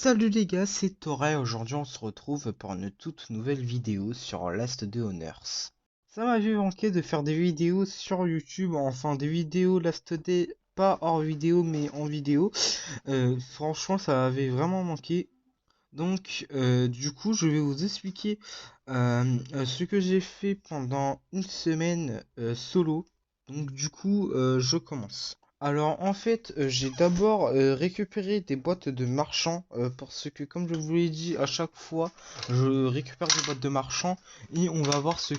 Salut les gars, c'est Toré. Aujourd'hui, on se retrouve pour une toute nouvelle vidéo sur Last de Honors. Ça m'avait manqué de faire des vidéos sur YouTube, enfin des vidéos Last Day, pas hors vidéo mais en vidéo. Franchement, ça avait vraiment manqué. Donc, du coup, je vais vous expliquer ce que j'ai fait pendant une semaine solo. Donc, du coup, je commence. Alors en fait, j'ai d'abord récupéré des boîtes de marchands parce que comme je vous l'ai dit à chaque fois, je récupère des boîtes de marchands et on va voir ce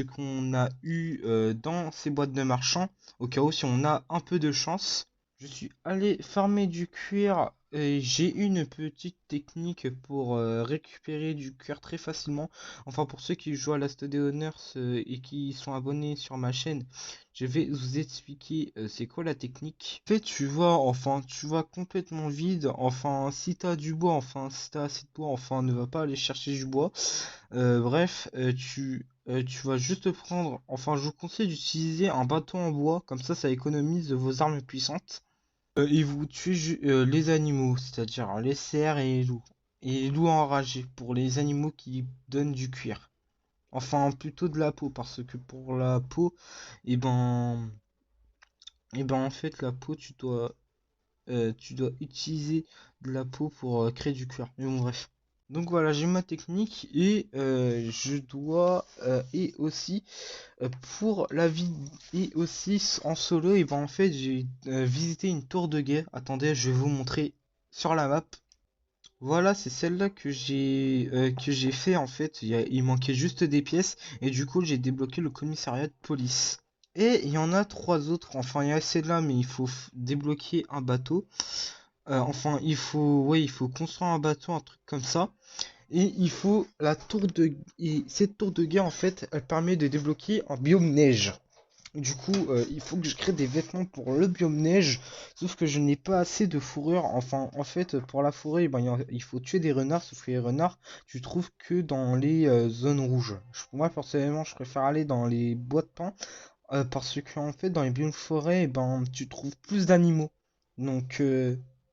qu'on a eu dans ces boîtes de marchands au cas où si on a un peu de chance. Je suis allé farmer du cuir et j'ai une petite technique pour récupérer du cuir très facilement. Enfin pour ceux qui jouent à Last Day Honors et qui sont abonnés sur ma chaîne. Je vais vous expliquer c'est quoi la technique. En fait, tu vas complètement vide. Enfin, si t'as du bois, enfin, si t'as assez de bois, enfin, ne va pas aller chercher du bois. Bref, tu vas juste prendre. Enfin, je vous conseille d'utiliser un bâton en bois, comme ça économise vos armes puissantes. Et vous tuez les animaux, c'est-à-dire les cerfs et les loups. Et les loups enragés pour les animaux qui donnent du cuir. Enfin, plutôt de la peau, parce que pour la peau, et ben. Et ben en fait la peau tu dois utiliser de la peau pour créer du cuir. Mais bon bref. Donc voilà, j'ai ma technique et je dois et aussi pour la vie et aussi en solo et ben en fait j'ai visité une tour de guet. Attendez, je vais vous montrer sur la map. Voilà, c'est celle-là que j'ai fait en fait. Il manquait juste des pièces et du coup j'ai débloqué le commissariat de police. Et il y en a trois autres. Enfin, il y a celle-là, mais il faut débloquer un bateau. Enfin, il faut construire un bateau, un truc comme ça. Et il faut la tour de, et cette tour de guerre en fait, elle permet de débloquer un biome neige. Du coup, il faut que je crée des vêtements pour le biome neige, sauf que je n'ai pas assez de fourrure. Enfin, en fait, pour la fourrure, ben, il faut tuer des renards, sauf que les renards, tu trouves que dans les zones rouges. Moi, personnellement, je préfère aller dans les bois de pain, parce que en fait, dans les biomes forêts, ben, tu trouves plus d'animaux. Donc,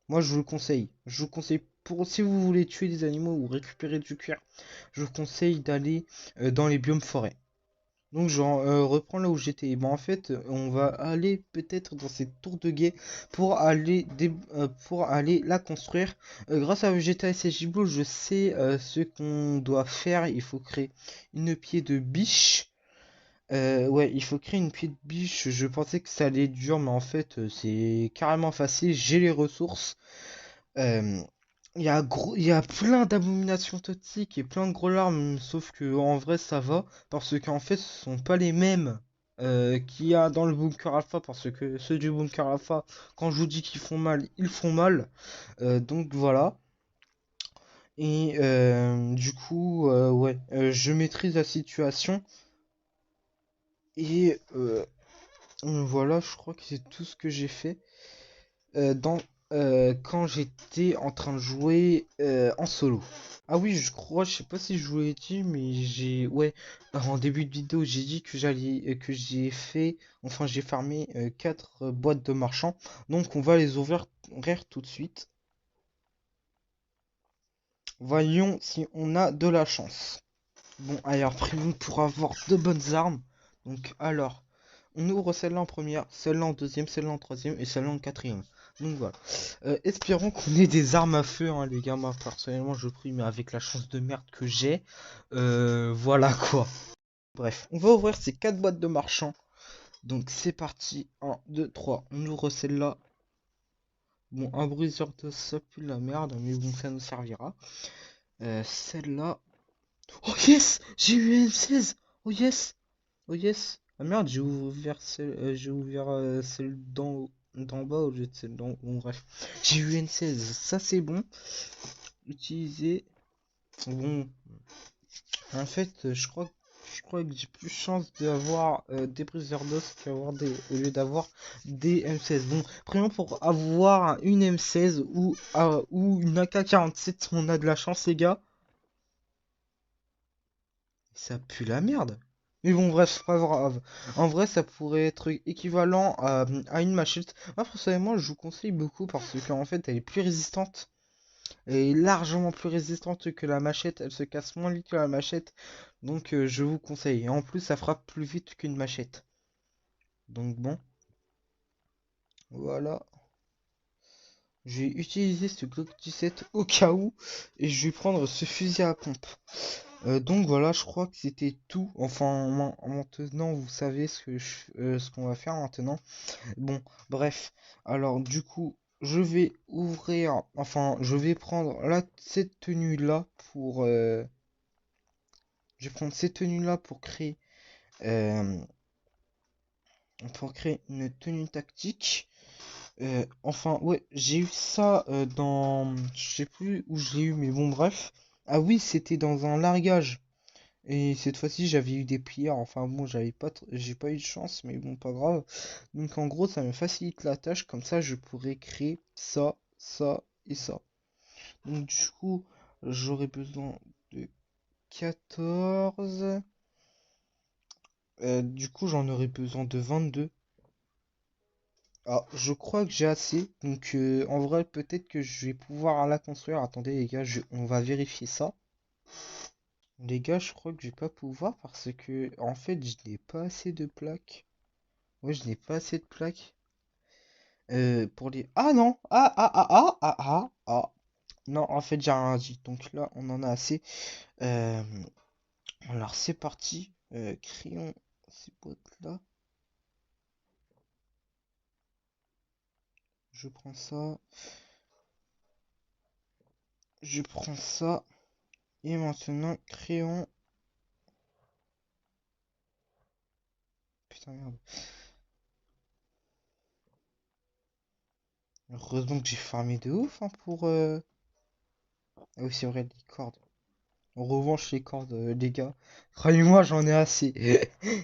moi, je vous le conseille. Je vous conseille pour si vous voulez tuer des animaux ou récupérer du cuir, je vous conseille d'aller dans les biomes forêts. Donc je reprends là où j'étais. Bon, en fait, on va aller peut-être dans cette tour de guet pour aller la construire. Grâce à Vegeta SSJ Blue, je sais ce qu'on doit faire. Il faut créer une pied de biche. Ouais, il faut créer une pied de biche. Je pensais que ça allait être dur, mais en fait, c'est carrément facile. J'ai les ressources. Euh, il y a plein d'abominations toxiques et plein de gros larmes, sauf que en vrai ça va, parce qu'en fait ce sont pas les mêmes qu'il y a dans le bunker alpha, parce que ceux du bunker alpha, quand je vous dis qu'ils font mal, ils font mal. Donc voilà. Et du coup, ouais, je maîtrise la situation. Et voilà, je crois que c'est tout ce que j'ai fait. Dans quand j'étais en train de jouer en solo. Ah oui, je crois, je sais pas si je vous l'ai dit, mais ouais, en début de vidéo, j'ai dit que que j'ai fait, enfin, j'ai farmé 4 boîtes de marchands. Donc, on va les ouvrir tout de suite. Voyons si on a de la chance. Bon, alors, primons pour avoir de bonnes armes. Donc, alors, on ouvre celle-là en première, celle-là en deuxième, celle-là en troisième et celle-là en quatrième. Donc voilà. Espérons qu'on ait des armes à feu, hein, les gars. Moi, personnellement, je prie, mais avec la chance de merde que j'ai, voilà quoi. Bref, on va ouvrir ces 4 boîtes de marchands. Donc c'est parti. 1, 2, 3. On ouvre celle-là. Bon, un briseur de ça pue la merde, mais bon, ça nous servira. Celle-là. Oh yes! J'ai eu M16! Oh yes! Oh yes! Ah merde, j'ai ouvert celle d'en bas au lieu de celle d'en haut. Bon, bref. J'ai eu N16, ça c'est bon. Utiliser. Bon, en fait, je crois que j'ai plus chance d'avoir des briseurs d'os au lieu d'avoir des M16. Bon, premièrement pour avoir une M16 ou une AK-47 si on a de la chance, les gars. Ça pue la merde. Mais bon, bref, c'est pas grave. En vrai, ça pourrait être équivalent à une machette. Moi, personnellement, je vous conseille beaucoup parce qu'en fait, elle est plus résistante. est largement plus résistante que la machette. Elle se casse moins vite que la machette. Donc je vous conseille. Et en plus, ça frappe plus vite qu'une machette. Donc bon, voilà. Je vais utiliser ce Glock 17 au cas où. Et je vais prendre ce fusil à pompe. Donc voilà, je crois que c'était tout. Enfin, maintenant, vous savez ce qu'on va faire maintenant. Bon, bref. Alors, du coup, je vais ouvrir. Enfin, je vais prendre cette tenue-là pour. Je vais prendre cette tenue-là euh, pour créer une tenue tactique. Enfin, ouais, j'ai eu ça dans. Je sais plus où je l'ai eu, mais bon, bref. Ah oui, c'était dans un largage. Et cette fois-ci, j'avais eu des plieurs. Enfin bon, j'ai pas eu de chance, mais bon, pas grave. Donc en gros, ça me facilite la tâche. Comme ça, je pourrais créer ça, ça et ça. Donc du coup, j'aurais besoin de 14. Du coup, j'en aurais besoin de 22. Ah, je crois que j'ai assez. Donc en vrai, peut-être que je vais pouvoir la construire. Attendez les gars, on va vérifier ça. Les gars, je crois que je vais pas pouvoir parce que en fait, je n'ai pas assez de plaques. Ouais, je n'ai pas assez de plaques. Pour les. Ah non! Ah ah ah ah ah ah ah! Non, en fait, j'ai rien dit. Donc là, on en a assez. Euh, alors, c'est parti. Créons ces boîtes-là. Je prends ça. Je prends ça. Et maintenant, créons. Putain, merde. Heureusement que j'ai farmé de ouf hein, pour. Ah oui, c'est vrai, les cordes. En revanche, les cordes, les gars. Croyez-moi, j'en ai assez.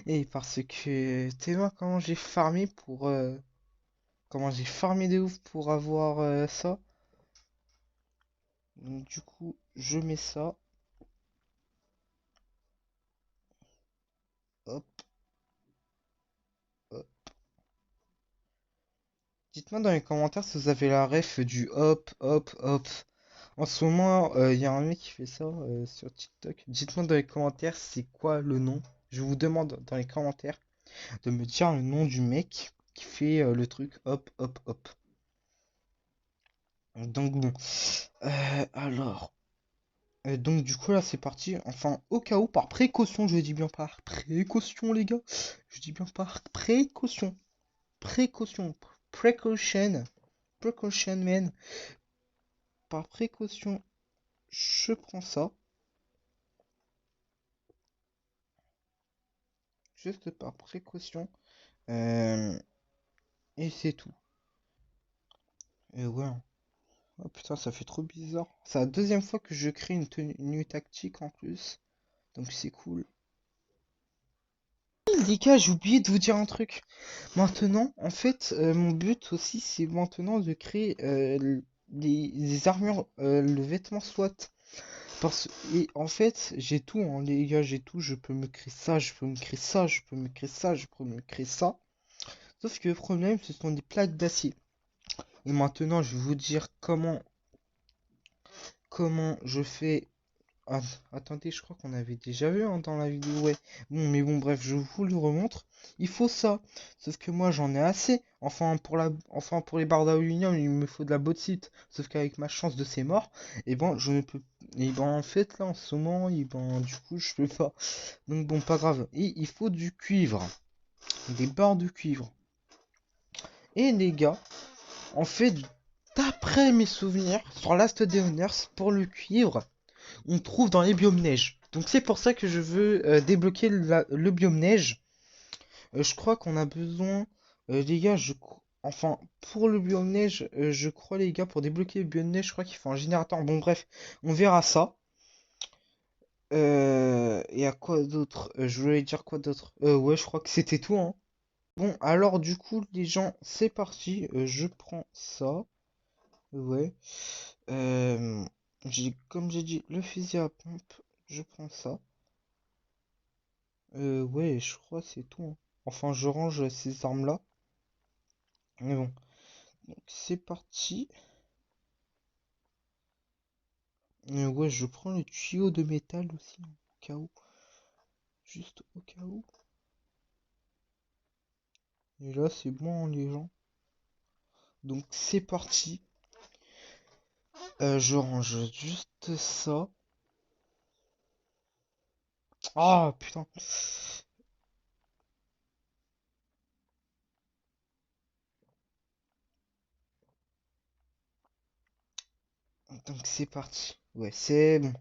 Et parce que. Tu vois comment j'ai farmé pour. Comment j'ai farmé de ouf pour avoir ça. Donc, du coup, je mets ça. Hop, hop. Dites-moi dans les commentaires si vous avez la ref du hop, hop, hop. En ce moment, il y a un mec qui fait ça sur TikTok. Dites-moi dans les commentaires c'est quoi le nom. Je vous demande dans les commentaires de me dire le nom du mec qui fait le truc hop, hop, hop. Donc bon. Alors. Donc du coup là c'est parti. Enfin au cas où par précaution, je dis bien par précaution les gars. Je dis bien par précaution. Précaution. Precaution. Precaution man. Par précaution, je prends ça. Juste par précaution. Euh, et c'est tout. Et ouais. Oh putain, ça fait trop bizarre. C'est la deuxième fois que je crée une tenue tactique en plus. Donc c'est cool. Les gars, j'ai oublié de vous dire un truc. Maintenant, en fait, mon but aussi, c'est maintenant de créer les armures, le vêtement SWAT. Et en fait, j'ai tout, hein, les gars, j'ai tout. Je peux me créer ça, je peux me créer ça, je peux me créer ça, je peux me créer ça. Sauf que le problème, ce sont des plaques d'acier. Et maintenant, je vais vous dire comment je fais. Ah, attendez, je crois qu'on avait déjà vu hein, dans la vidéo, ouais. Bon, mais bon, bref, je vous le remontre. Il faut ça. Sauf que moi, j'en ai assez. Enfin, pour les barres d'aluminium, il me faut de la bauxite. Sauf qu'avec ma chance de ces morts, et ben, je ne peux. Et ben, en fait, là, en ce moment, et ben, du coup, je peux pas. Donc, bon, pas grave. Et il faut du cuivre. Des barres de cuivre. Et les gars, en fait, d'après mes souvenirs, sur Last Day on Earth, pour le cuivre, on trouve dans les biomes neige. Donc c'est pour ça que je veux débloquer le biome neige. Je crois qu'on a besoin, les gars, enfin, pour le biome neige, je crois, les gars, pour débloquer le biome neige, je crois qu'il faut un générateur. Bon, bref, on verra ça. Et à quoi d'autre? Je voulais dire quoi d'autre? Ouais, je crois que c'était tout, hein. Bon, alors, du coup, les gens, c'est parti. Je prends ça. Ouais. Euh, comme j'ai dit, le fusil à pompe, je prends ça. Ouais, je crois que c'est tout, hein. Enfin, je range ces armes-là. Mais bon, donc c'est parti. Ouais, je prends le tuyau de métal aussi, au cas où. Juste au cas où. Et là, c'est bon, les gens. Donc, c'est parti. Je range juste ça. Ah, putain. Donc, c'est parti. Ouais, c'est bon.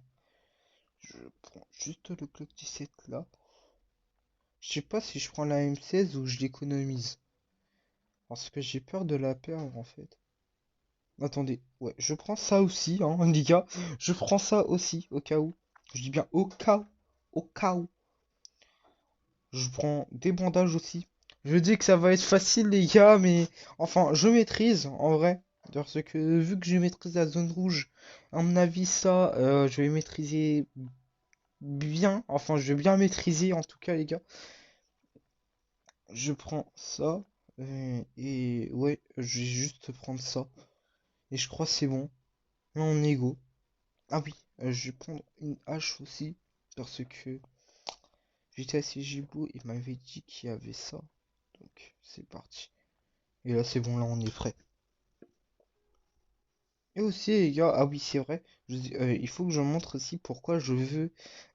Je prends juste le clock 17 là. Je sais pas si je prends la M16 ou je l'économise. Parce que j'ai peur de la perdre en fait. Attendez, ouais, je prends ça aussi, hein, les gars. Je prends ça aussi, au cas où. Je dis bien au cas où. Au cas où. Je prends des bandages aussi. Je dis que ça va être facile, les gars, mais enfin, je maîtrise en vrai. Parce que vu que je maîtrise la zone rouge, à mon avis, ça, je vais maîtriser bien. Enfin, je vais bien maîtriser en tout cas, les gars. Je prends ça. Et ouais, je vais juste prendre ça. Et je crois que c'est bon. Et on est go. Ah oui, je vais prendre une hache aussi. Parce que j'étais à Gibo, il m'avait dit qu'il y avait ça. Donc, c'est parti. Et là, c'est bon, là, on est prêt. Et aussi, les gars, ah oui, c'est vrai, il faut que je montre aussi pourquoi je veux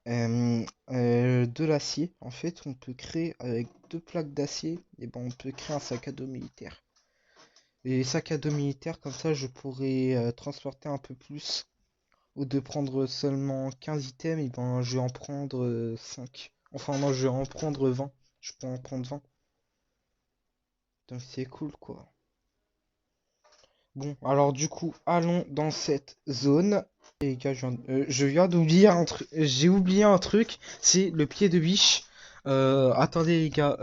de l'acier. En fait, on peut créer avec deux plaques d'acier, et ben on peut créer un sac à dos militaire. Et sac à dos militaire, comme ça, je pourrais transporter un peu plus. Au de prendre seulement 15 items, et ben je vais en prendre 5. Enfin, non, je vais en prendre 20. Je peux en prendre 20. Donc, c'est cool, quoi. Bon, alors du coup, allons dans cette zone. Et les gars, je viens d'oublier un truc. J'ai oublié un truc, c'est le pied de biche. Attendez les gars,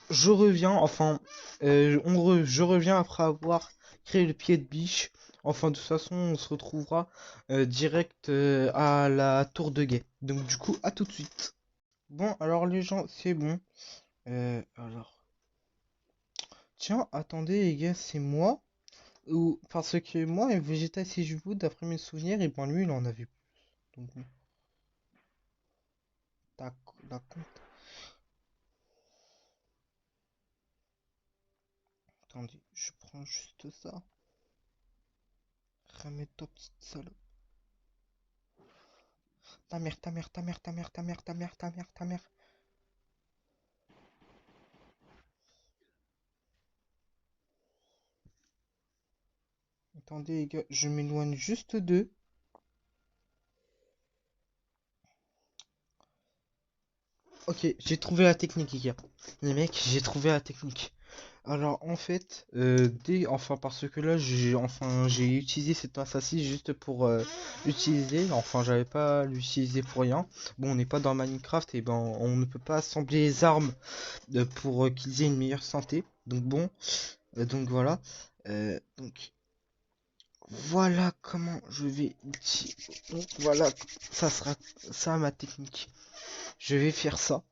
je reviens. Enfin, je reviens après avoir créé le pied de biche. Enfin, de toute façon, on se retrouvera direct à la tour de guet. Donc du coup, à tout de suite. Bon, alors les gens, c'est bon. Alors, tiens, attendez les gars, c'est moi. Ou parce que moi, Vegeta Sejubu, d'après mes souvenirs, et ben lui, il en avait plus. Donc, bon, tac, la compte. Attendez, je prends juste ça. Remets-toi, petite salope. Ta mère, ta mère, ta mère, ta mère, ta mère, ta mère, ta mère, ta mère. Attendez, les gars, je m'éloigne juste d'eux. Ok, j'ai trouvé la technique, les gars. Les mecs, j'ai trouvé la technique. Alors en fait, enfin parce que là j'ai utilisé cet assassin juste pour l'utiliser. Enfin j'avais pas l'utiliser pour rien. Bon on n'est pas dans Minecraft et ben on ne peut pas assembler les armes pour qu'ils aient une meilleure santé. Donc bon, donc voilà. Donc voilà comment je vais utiliser. Donc voilà, ça sera ça ma technique. Je vais faire ça.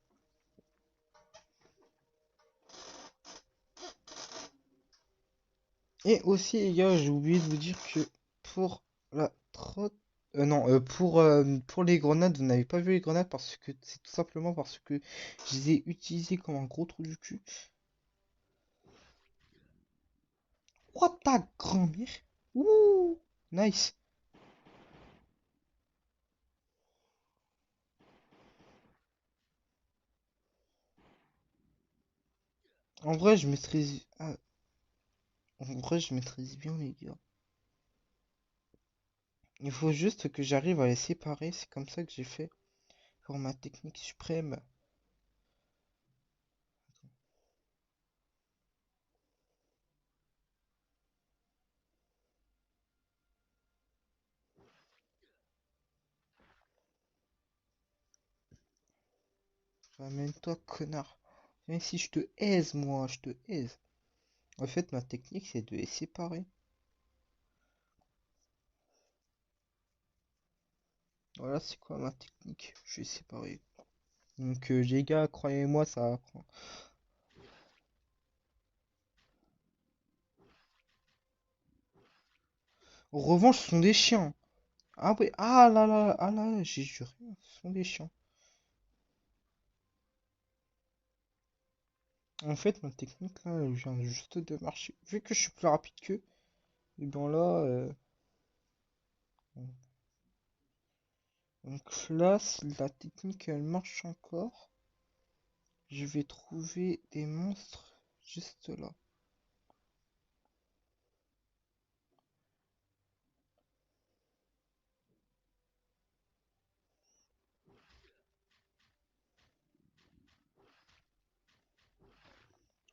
Et aussi, les gars, j'ai oublié de vous dire que pour la trotte. Non, pour les grenades, vous n'avez pas vu les grenades parce que c'est tout simplement parce que je les ai utilisées comme un gros trou du cul. What ta grand-mère? Ouh, nice. En vrai, je maîtrise. En vrai, je maîtrise bien, les gars. Il faut juste que j'arrive à les séparer. C'est comme ça que j'ai fait pour ma technique suprême. Ramène-toi, connard. Même si je te aise, moi, je te aise. En fait, ma technique, c'est de les séparer. Voilà, c'est quoi ma technique? Je vais séparer. Donc, les gars, croyez-moi, ça apprend. En revanche, ce sont des chiens. Ah oui, ah là là, ah là, j'ai juré, ce sont des chiens. En fait, ma technique là, elle vient juste de marcher. Vu que je suis plus rapide qu'eux, et ben là, donc là, si la technique elle marche encore, je vais trouver des monstres juste là.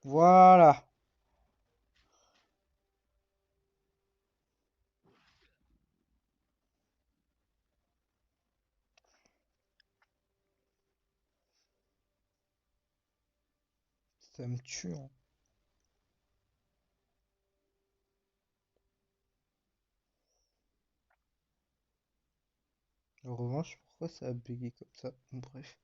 Voilà, ça me tue, hein. En revanche, pourquoi ça a bugué comme ça? Bon, bref.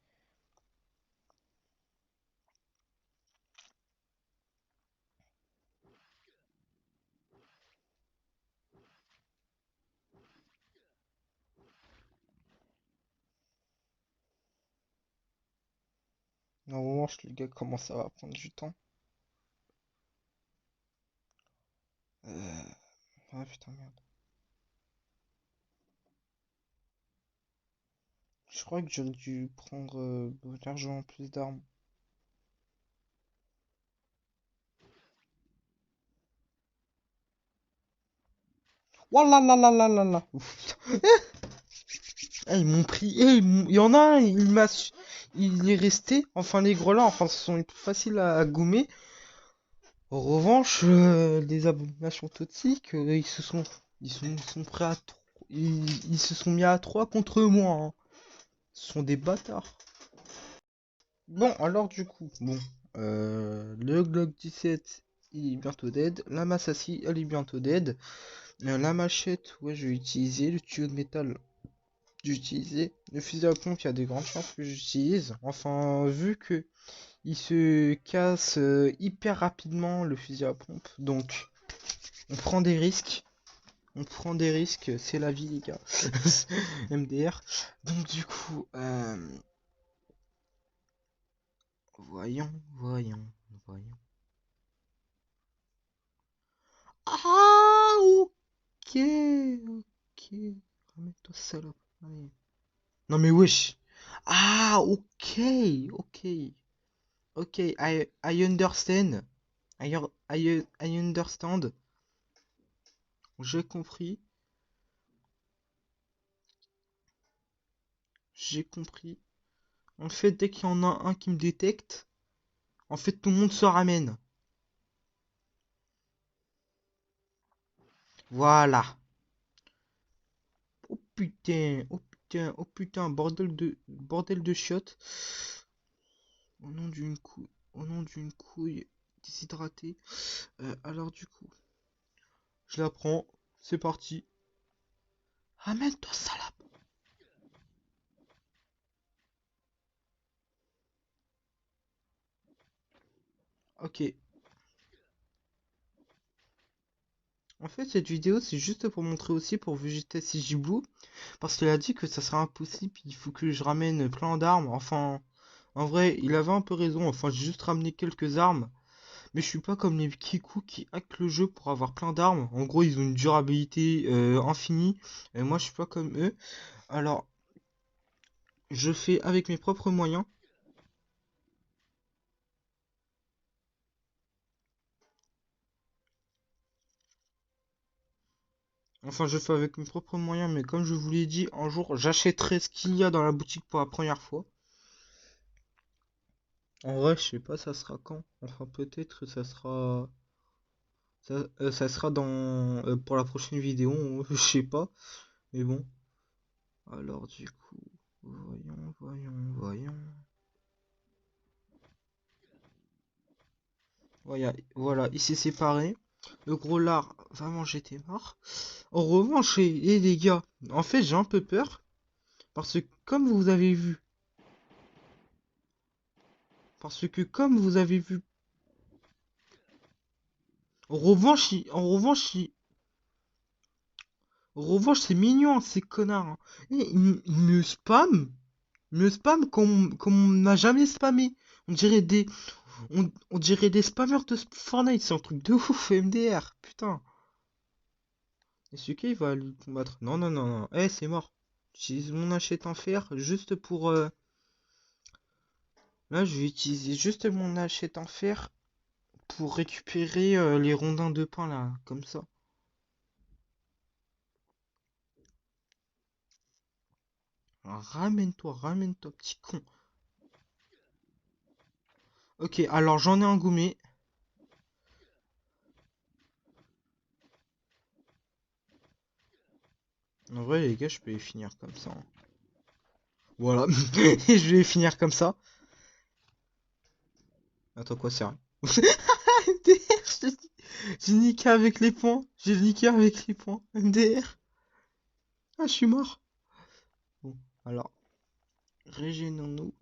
En revanche, les gars, comment ça va prendre du temps? Ah putain, merde. Je crois que j'aurais dû prendre largement plus d'armes. Wallah là là là là là. Ouf. Eh, ils m'ont pris. Eh, il y en a un, il est resté. Enfin, les gros là, enfin, ce sont les plus faciles à gommer. En revanche, les abominations toxiques, ils sont prêts à. Ils se sont mis à 3 contre moi, hein. Ce sont des bâtards. Bon, alors du coup, bon, le Glock 17, il est bientôt dead. La Massassi, elle est bientôt dead. La machette, ouais, je vais utiliser. Le tuyau de métal, j'utilisais. Le fusil à pompe, il y a de grandes chances que j'utilise. Enfin, vu que il se casse hyper rapidement le fusil à pompe, donc on prend des risques. On prend des risques, c'est la vie, les gars. MDR. Donc du coup, voyons. Ah, ok, ok. Remets-toi, salope. Allez. Non mais wesh. Ah, ok, ok, ok. I understand. I understand. J'ai compris. J'ai compris. En fait, dès qu'il y en a un qui me détecte, en fait, tout le monde se ramène. Voilà. Oh putain, bordel de chiottes. Au nom d'une couille déshydratée. Alors du coup, je la prends. C'est parti. Amène-toi, salope. Ok. En fait, cette vidéo, c'est juste pour montrer aussi pour Vegeta Blue, parce qu'il a dit que ça serait impossible, il faut que je ramène plein d'armes. Enfin, en vrai, il avait un peu raison. Enfin, j'ai juste ramené quelques armes, mais je suis pas comme les Kiku qui hackent le jeu pour avoir plein d'armes. En gros, ils ont une durabilité infinie, et moi, je suis pas comme eux. Alors, je fais avec mes propres moyens. Enfin, je fais avec mes propres moyens, mais comme je vous l'ai dit, un jour, j'achèterai ce qu'il y a dans la boutique pour la première fois. En vrai, je sais pas, ça sera quand. Enfin, peut-être ça sera dans pour la prochaine vidéo. Je sais pas, mais bon. Alors du coup, voyons. Voilà, il s'est séparé. Le gros lard, vraiment, j'étais mort. En revanche, les gars, en fait, j'ai un peu peur parce que comme vous avez vu, en revanche, En revanche, c'est mignon, ces connards, hein. Et ils me spam comme on n'a jamais spammé. On dirait des, on dirait des spammers de Fortnite, c'est un truc de ouf, MDR, putain. Et ce qui va le combattre. Non, non, non, non. Eh, c'est mort. J'utilise mon hachette en fer juste pour. Là, je vais utiliser juste mon hachette en fer pour récupérer les rondins de pain là, comme ça. Alors, ramène-toi, petit con. Ok, alors j'en ai un gourmet. En vrai, les gars, je peux les finir comme ça, hein. Voilà. Et je vais les finir comme ça. Attends, quoi, c'est rien. MDR, je te dis. J'ai niqué avec les points. J'ai niqué avec les points. MDR. Ah, je suis mort. Bon, alors, régénons-nous.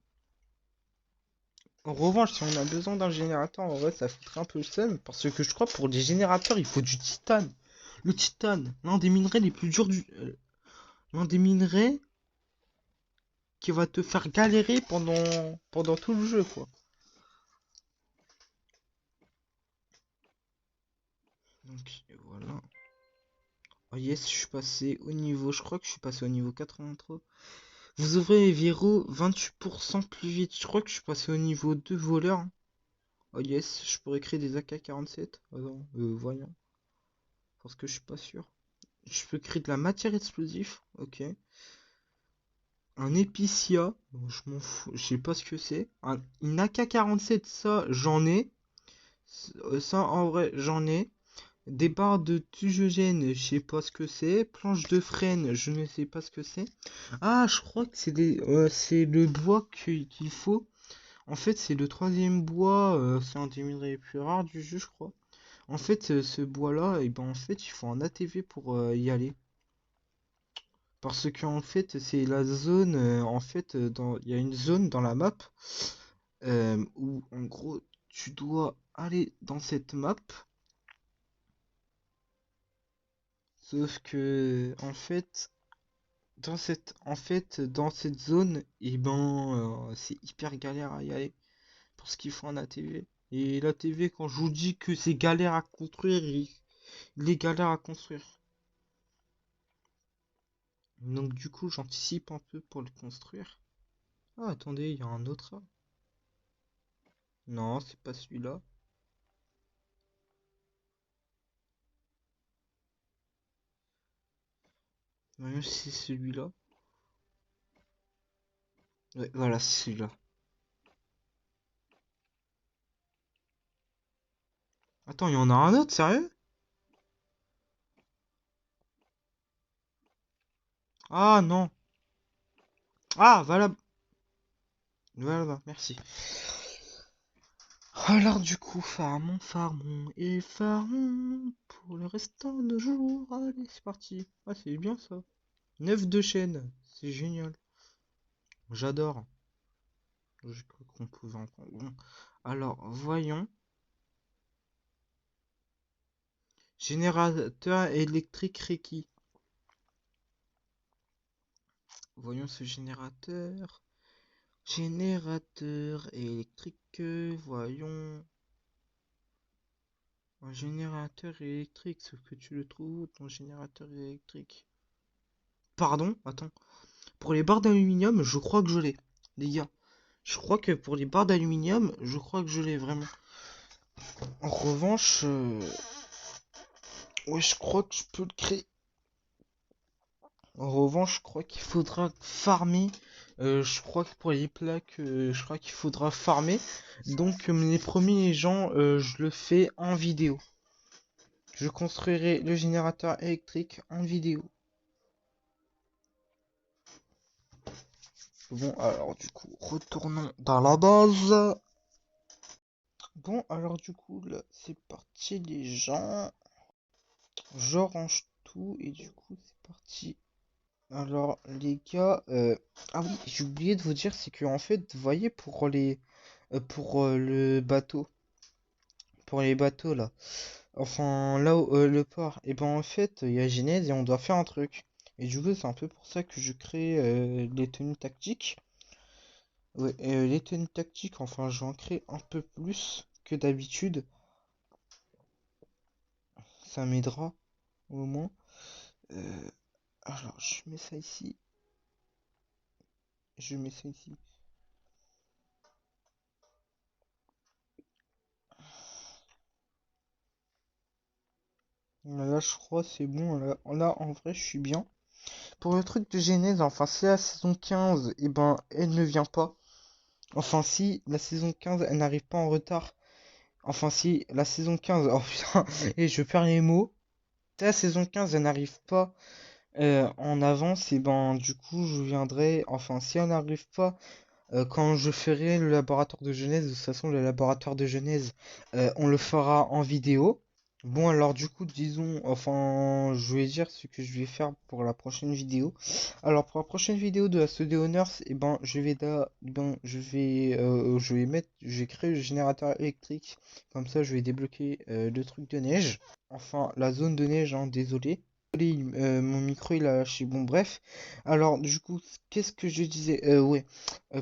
En revanche, si on a besoin d'un générateur, en vrai, ça foutrait un peu le seum. Parce que je crois que pour des générateurs, il faut du titane. Le titane, l'un des minerais les plus durs du. L'un des minerais qui va te faire galérer pendant tout le jeu, quoi. Donc, voilà. Oh yes, je suis passé au niveau. Je crois que je suis passé au niveau 83. Vous ouvrez les verrous 28% plus vite. Je crois que je suis passé au niveau 2 voleur, hein. Oh yes, je pourrais créer des AK-47. Ah non, voyons. Parce que je suis pas sûr. Je peux créer de la matière explosive. Ok. Un épiciat. Bon, je m'en fous. Je sais pas ce que c'est. Une AK-47, ça, j'en ai. Ça, en vrai, j'en ai. Des barres de tugogène, je sais pas ce que c'est. Planche de frêne, je ne sais pas ce que c'est. Ah, je crois que c'est le bois qu'il faut. En fait, c'est le troisième bois. C'est un des minerais les plus rares du jeu, je crois. En fait, ce bois-là, et ben en fait, il faut un ATV pour y aller. Parce que en fait, c'est la zone. En fait, il y a une zone dans la map où en gros, tu dois aller dans cette map. Sauf que en fait, dans cette zone, et ben, c'est hyper galère à y aller parce qu'il faut un ATV. Et l'ATV, quand je vous dis que c'est galère à construire, il est galère à construire. Donc du coup, j'anticipe un peu pour le construire. Ah, attendez, il y a un autre là. Non, c'est pas celui-là. Non, c'est celui-là. Ouais, voilà, c'est celui-là. Attends, il y en a un autre, sérieux? Ah non. Ah, voilà. Voilà, merci. Alors du coup, et farmons pour le restant de nos jours. Allez, c'est parti. Ah, c'est bien ça. 9 de chaîne, c'est génial. J'adore. J'ai cru qu'on pouvait en prendre. Bon. Alors, voyons. Générateur électrique requis. Voyons ce générateur. Générateur électrique. Voyons. Un générateur électrique, ce que tu le trouves, ton générateur électrique. Pardon, attends. Pour les barres d'aluminium, je crois que je l'ai. Les gars, je crois que pour les barres d'aluminium, je crois que je l'ai vraiment. En revanche, ouais, je crois que je peux le créer. En revanche, je crois qu'il faudra farmer. Je crois que pour les plaques, je crois qu'il faudra farmer. Donc, les premiers gens, je le fais en vidéo. Je construirai le générateur électrique en vidéo. Bon, alors du coup, retournons dans la base. Bon, alors du coup, là, c'est parti les gens. Je range tout et du coup, c'est parti. Alors les gars, ah oui, j'ai oublié de vous dire, c'est que en fait, vous voyez, pour le bateau, pour les bateaux là, Enfin, là où le port, et ben en fait, il y a Genèse et on doit faire un truc. Et du coup, c'est un peu pour ça que je crée les tenues tactiques. Ouais, les tenues tactiques, enfin, je vais en créer un peu plus que d'habitude. Ça m'aidera au moins. Euh, alors, je mets ça ici. Je mets ça ici. Là, je crois c'est bon. Là, en vrai, je suis bien. Pour le truc de Genèse, enfin, si la saison 15, et ben, elle ne vient pas. Enfin, si la saison 15, elle n'arrive pas en retard. Enfin, si la saison 15, oh putain, et je perds les mots. Si la saison 15, elle n'arrive pas en avance, et ben, du coup, je viendrai. Enfin, si elle n'arrive pas quand je ferai le laboratoire de Genèse, de toute façon, le laboratoire de Genèse, on le fera en vidéo. Bon, alors du coup, disons, enfin, je vais dire ce que je vais faire pour la prochaine vidéo. Alors, pour la prochaine vidéo de la Studio Honors, et ben, je vais mettre, je vais créer le générateur électrique. Comme ça, je vais débloquer le truc de neige. Enfin, la zone de neige, hein, désolé. Mon micro il a lâché. Bon, bref. Alors, du coup, qu'est-ce que je disais? Ouais.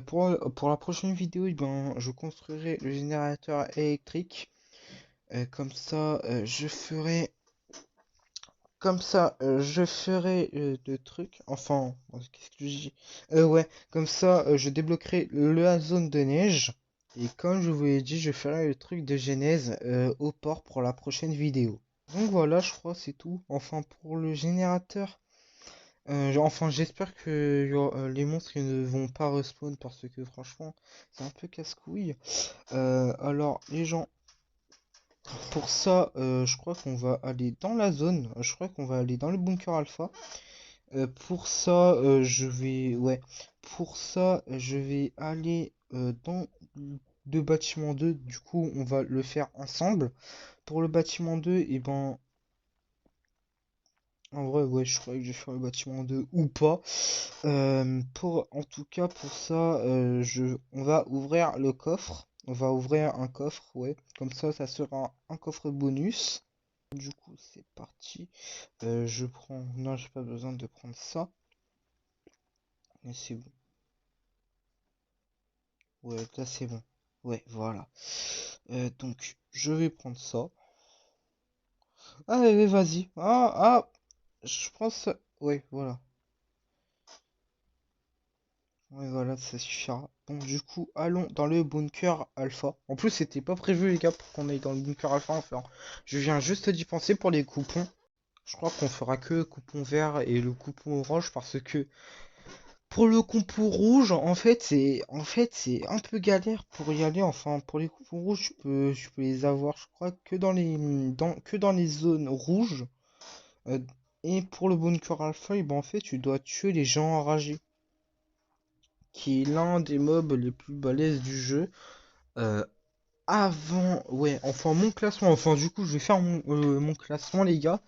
Pour la prochaine vidéo, eh ben, je construirai le générateur électrique. Comme ça, je ferai. Comme ça, je ferai le truc. Enfin, qu'est-ce que je dis? Ouais, comme ça, je débloquerai la zone de neige. Et comme je vous l'ai dit, je ferai le truc de Genèse au port pour la prochaine vidéo. Donc voilà, je crois c'est tout. Enfin, pour le générateur. Enfin, j'espère que les monstres ils ne vont pas respawn parce que franchement, c'est un peu casse-couille. Alors, les gens, pour ça, je crois qu'on va aller dans la zone. Je crois qu'on va aller dans le bunker alpha. Pour ça, ouais, pour ça, je vais aller dans le bâtiment 2. Du coup, on va le faire ensemble. Pour le bâtiment 2, et ben, en vrai, ouais, je crois que je vais faire le bâtiment 2 ou pas. En tout cas, pour ça, on va ouvrir le coffre. On va ouvrir un coffre, ouais. Comme ça sera un coffre bonus. Du coup, c'est parti. Je prends. Non, j'ai pas besoin de prendre ça. Mais c'est bon. Ouais, là c'est bon. Ouais, voilà. Donc, je vais prendre ça. Ah, ouais, vas-y. Je pense. Ouais, voilà. Ouais, voilà, ça suffira. Bon, du coup, allons dans le bunker alpha. En plus, c'était pas prévu, les gars, pour qu'on aille dans le bunker alpha. Enfin, je viens juste d'y penser pour les coupons. Je crois qu'on fera que le coupon vert et le coupon orange parce que pour le coupon rouge, en fait, c'est un peu galère pour y aller. Enfin, pour les coupons rouges, je peux les avoir, je crois, que dans les zones rouges. Euh, et pour le bunker alpha, et ben, en fait, tu dois tuer les gens enragés, qui est l'un des mobs les plus balèzes du jeu. Euh, ouais, enfin mon classement, enfin du coup je vais faire mon classement les gars.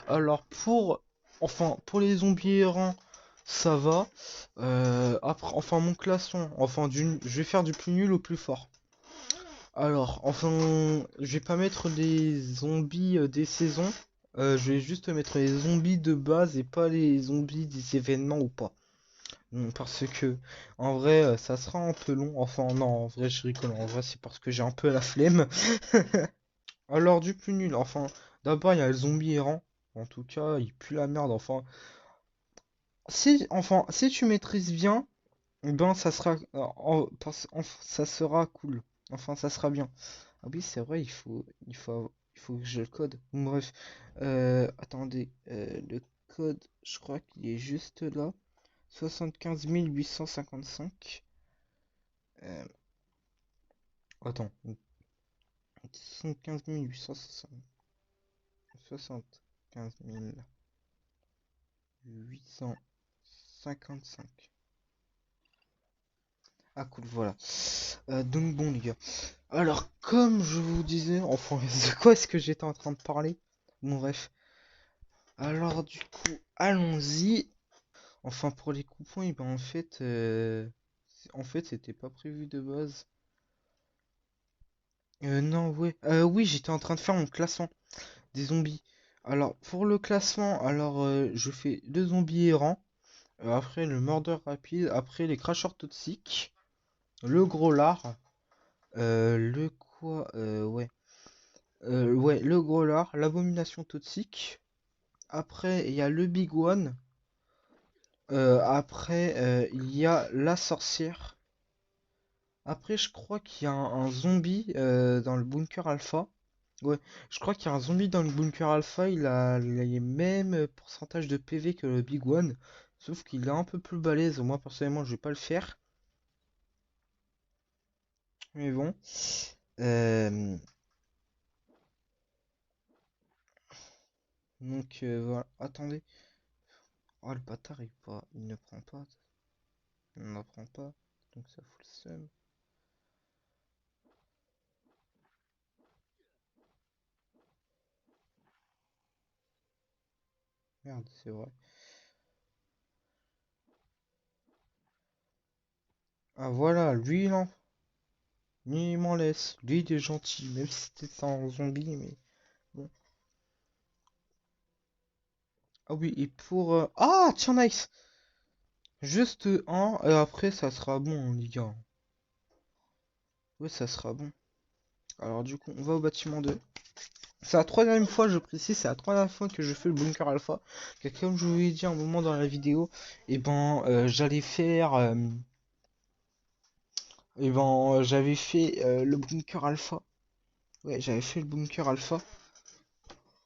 Alors pour les zombies errants, ça va. Après, enfin mon classement, je vais faire du plus nul au plus fort. Alors, enfin, je vais pas mettre les zombies des saisons. Je vais juste mettre les zombies de base et pas les zombies des événements ou pas. Parce que en vrai ça sera un peu long. Enfin non, en vrai je rigole. En vrai c'est parce que j'ai un peu la flemme. Alors du plus nul. Enfin d'abord il y a le zombie errant. En tout cas il pue la merde. Si tu maîtrises bien, ben ça sera ça sera cool. Enfin ça sera bien. Ah oui c'est vrai il faut que je le code. Bon, bref. Attendez, le code je crois qu'il est juste là. 75 855. Euh, Attends. 75 855. Ah cool, voilà. Donc bon les gars. Alors comme je vous disais, enfin de quoi est-ce que j'étais en train de parler? Bon bref. Alors du coup, allons-y. Enfin pour les coupons, et ben en fait c'était pas prévu de base. Non, ouais. Oui, j'étais en train de faire mon classement des zombies. Alors, pour le classement, alors je fais deux zombies errants. Après, le mordeur rapide. Après, les cracheurs toxiques. Le gros lard. Le quoi ouais. Ouais, le gros lard. L'abomination toxique. Après, il y a le big one. Après, il y a la sorcière. Après, je crois qu'il y a un zombie dans le bunker alpha. Ouais, je crois qu'il y a un zombie dans le bunker alpha. Il a les mêmes pourcentages de PV que le Big One. Sauf qu'il est un peu plus balèze. Moi, personnellement, je vais pas le faire. Mais bon. Euh, donc, voilà. Attendez. Oh, le bâtard, il ne prend pas. Il n'en prend pas. Donc, ça fout le seum. Merde, c'est vrai. Ah, voilà. Lui, il m'en laisse. Lui, il est gentil. Même si c'était un zombie, mais bon. Ah oui, et pour... Ah, tiens, nice! Juste un, et après, ça sera bon, les gars. Ouais, ça sera bon. Alors, du coup, on va au bâtiment 2. C'est la troisième fois, je précise, c'est la troisième fois que je fais le bunker alpha. Que comme je vous l'ai dit un moment dans la vidéo, et ben, j'allais faire... et ben, j'avais fait le bunker alpha. Ouais, j'avais fait le bunker alpha.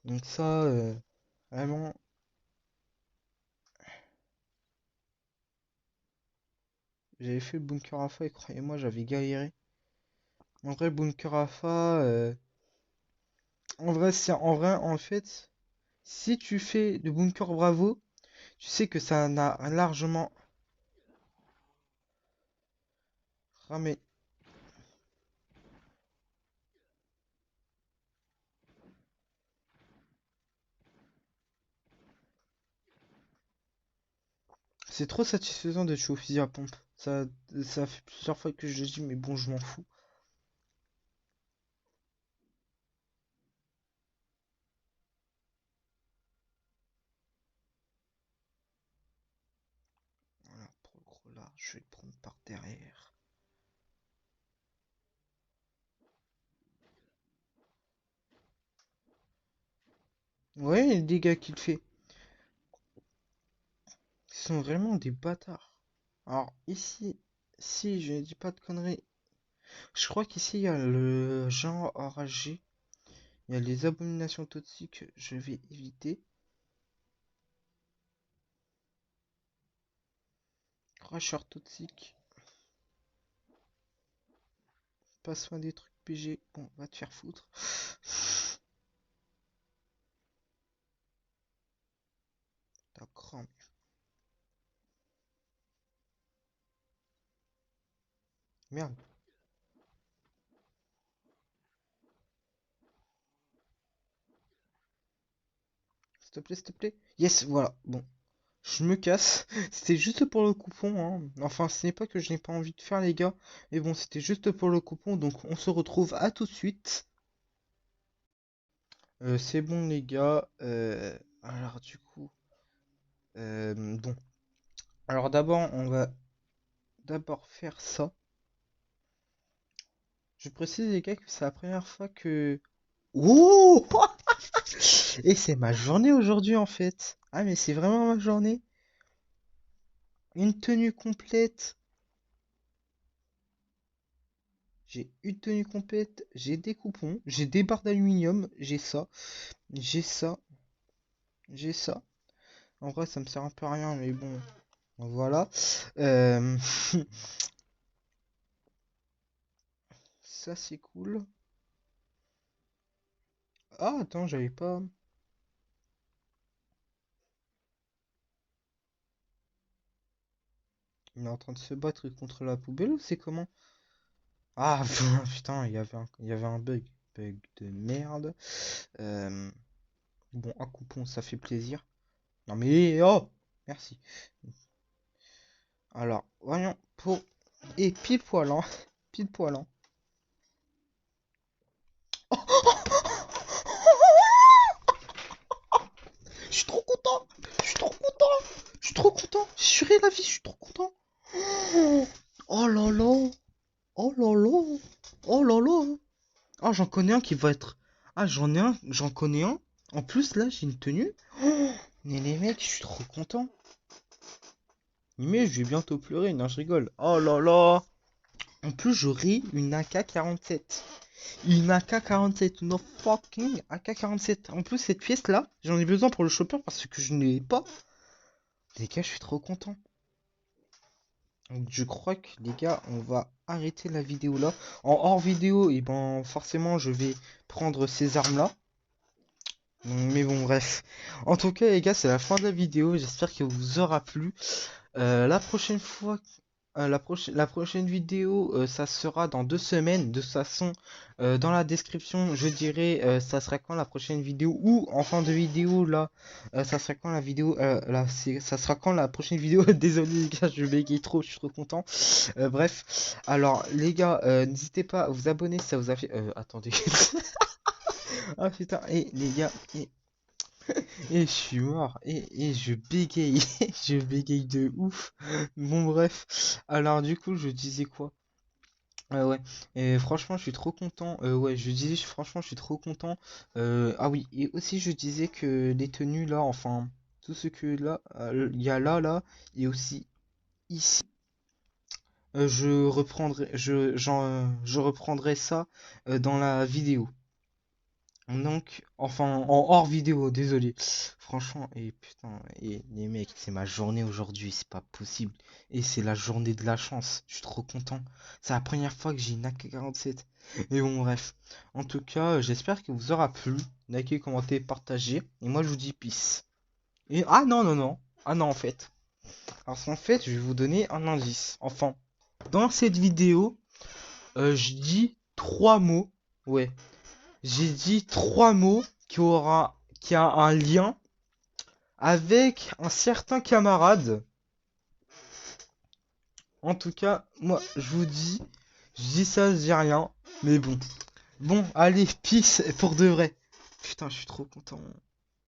Donc ça, vraiment... J'avais fait le bunker alpha et croyez-moi, j'avais galéré. En vrai, le bunker alpha... En vrai, en fait, si tu fais le bunker bravo, tu sais que ça n'a largement ramé. C'est trop satisfaisant d'être au fusil à pompe. Ça fait plusieurs fois que je le dis, mais bon, je m'en fous. Voilà, pour le gros là, je vais le prendre par derrière. Ouais, les dégâts qu'il fait. Ils sont vraiment des bâtards. Alors, ici, si je ne dis pas de conneries, je crois qu'ici, il y a le genre enragé. Il y a les abominations toxiques, je vais éviter. Cracheur toxique, pas soin des trucs PG. Bon, va te faire foutre. D'accord. Merde. S'il te plaît, s'il te plaît. Yes, voilà. Bon, je me casse. C'était juste pour le coupon, hein. Enfin, ce n'est pas que je n'ai pas envie de faire, les gars. Mais bon, c'était juste pour le coupon. Donc, on se retrouve à tout de suite. C'est bon, les gars. Alors, du coup, bon. Alors, d'abord, on va d'abord faire ça. Je précise, les gars, que c'est la première fois que... Oh! Et c'est ma journée aujourd'hui, en fait. Ah, mais c'est vraiment ma journée. Une tenue complète. J'ai une tenue complète, j'ai des coupons, j'ai des barres d'aluminium, j'ai ça, j'ai ça, j'ai ça. En vrai, ça me sert un peu à rien, mais bon, voilà. Euh, Ça, c'est cool. Ah, attends, j'avais pas... Il est en train de se battre contre la poubelle ou c'est comment? Ah, putain, il y avait un bug. Bug de merde. Euh, Bon, un coupon, ça fait plaisir. Non mais, oh! Merci. Alors, voyons, pour... Et pile poil, hein. Pile poil, hein. content. Je suis trop content. Je suis trop content. J'ai juré la vie, je suis trop content. Oh là là. Oh là là. Oh là là. Ah, j'en connais un qui va être. Ah, j'en connais un. En plus, là, j'ai une tenue. Mais les mecs, je suis trop content. Mais je vais bientôt pleurer, non, je rigole. Oh là là. En plus, j'aurai une AK-47. Une AK-47, une fucking AK-47. En plus, cette pièce-là, j'en ai besoin pour le chopper parce que je ne l'ai pas. Les gars, je suis trop content. Donc, je crois que, les gars, on va arrêter la vidéo là. En hors vidéo, et ben, forcément, je vais prendre ces armes-là. Mais bon, bref. En tout cas, les gars, c'est la fin de la vidéo. J'espère que vous aura plu. La prochaine fois, la prochaine vidéo, ça sera dans 2 semaines. De toute façon, dans la description, je dirai ça sera quand la prochaine vidéo ou en fin de vidéo là, ça sera quand la vidéo, là, ça sera quand la prochaine vidéo. Désolé les gars, je bégaye trop, je suis trop content. Bref, alors les gars, n'hésitez pas à vous abonner si ça vous a fait. Attendez. Ah putain, et les gars, et je suis mort, et je bégaye, je bégaye de ouf. Bon bref, alors du coup je disais quoi? Ouais, et franchement je suis trop content, ouais je disais franchement je suis trop content. Ah oui, et aussi je disais que les tenues là, enfin, tout ce que là, il y a là, et aussi ici, je reprendrai ça dans la vidéo. Donc, enfin, en hors vidéo, désolé. Franchement, et putain, et les mecs, c'est ma journée aujourd'hui, c'est pas possible. Et c'est la journée de la chance, je suis trop content. C'est la première fois que j'ai une AK-47. Et bon, bref. En tout cas, j'espère que vous aura plu. Likez, commentez, partagez. Et moi, je vous dis peace. Et, ah non, non, non. Ah non, en fait. Alors, en fait, je vais vous donner un indice. Enfin, dans cette vidéo, je dis 3 mots. Ouais. J'ai dit 3 mots qui a un lien avec un certain camarade. En tout cas, moi, je dis ça, je dis rien. Mais bon. Bon, allez, peace pour de vrai. Putain, je suis trop content.